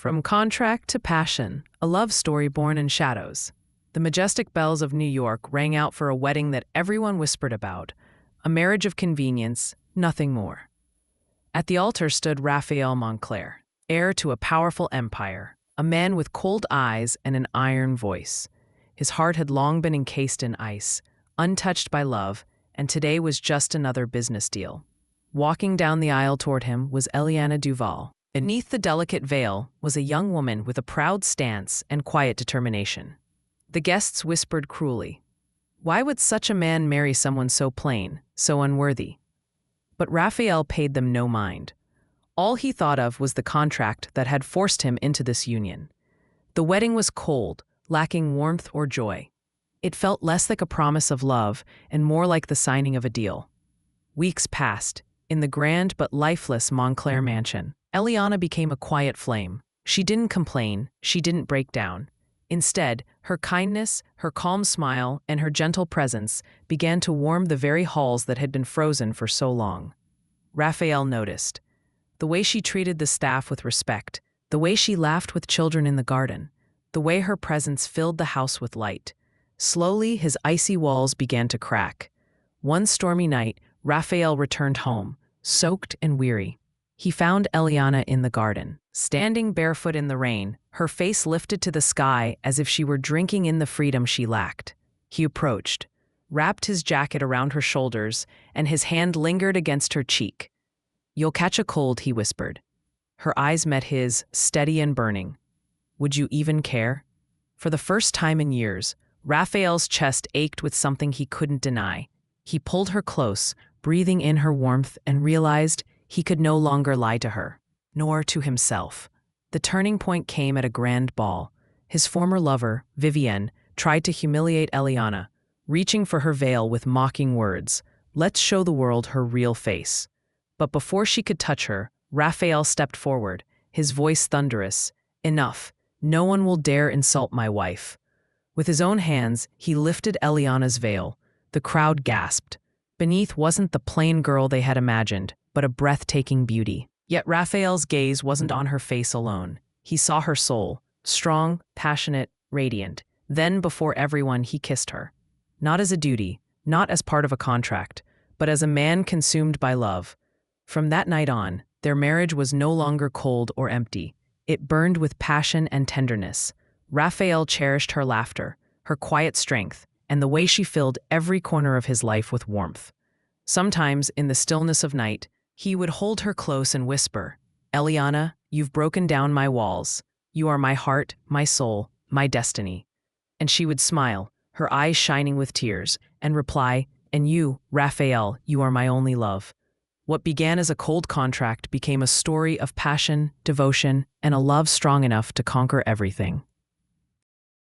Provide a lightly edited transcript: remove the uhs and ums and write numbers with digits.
From contract to passion, a love story born in shadows. The majestic bells of New York rang out for a wedding that everyone whispered about, a marriage of convenience, nothing more. At the altar stood Raphael Montclair, heir to a powerful empire, a man with cold eyes and an iron voice. His heart had long been encased in ice, untouched by love, and today was just another business deal. Walking down the aisle toward him was Eliana Duval. Beneath the delicate veil was a young woman with a proud stance and quiet determination. The guests whispered cruelly, "Why would such a man marry someone so plain, so unworthy?" But Raphael paid them no mind. All he thought of was the contract that had forced him into this union. The wedding was cold, lacking warmth or joy. It felt less like a promise of love and more like the signing of a deal. Weeks passed, in the grand but lifeless Montclair mansion. Eliana became a quiet flame. She didn't complain, she didn't break down. Instead, her kindness, her calm smile, and her gentle presence began to warm the very halls that had been frozen for so long. Raphael noticed the way she treated the staff with respect, the way she laughed with children in the garden, the way her presence filled the house with light. Slowly, his icy walls began to crack. One stormy night, Raphael returned home, soaked and weary. He found Eliana in the garden, standing barefoot in the rain, her face lifted to the sky as if she were drinking in the freedom she lacked. He approached, wrapped his jacket around her shoulders, and his hand lingered against her cheek. "You'll catch a cold," he whispered. Her eyes met his, steady and burning. "Would you even care?" For the first time in years, Raphael's chest ached with something he couldn't deny. He pulled her close, breathing in her warmth, and realized he could no longer lie to her, nor to himself. The turning point came at a grand ball. His former lover, Vivienne, tried to humiliate Eliana, reaching for her veil with mocking words, "Let's show the world her real face." But before she could touch her, Raphael stepped forward, his voice thunderous, "Enough. No one will dare insult my wife." With his own hands, he lifted Eliana's veil. The crowd gasped. Beneath wasn't the plain girl they had imagined, but a breathtaking beauty. Yet Raphael's gaze wasn't on her face alone. He saw her soul, strong, passionate, radiant. Then, before everyone, he kissed her. Not as a duty, not as part of a contract, but as a man consumed by love. From that night on, their marriage was no longer cold or empty. It burned with passion and tenderness. Raphael cherished her laughter, her quiet strength, and the way she filled every corner of his life with warmth. Sometimes, in the stillness of night, he would hold her close and whisper, "Eliana, you've broken down my walls. You are my heart, my soul, my destiny." And she would smile, her eyes shining with tears, and reply, "And you, Raphael, you are my only love." What began as a cold contract became a story of passion, devotion, and a love strong enough to conquer everything.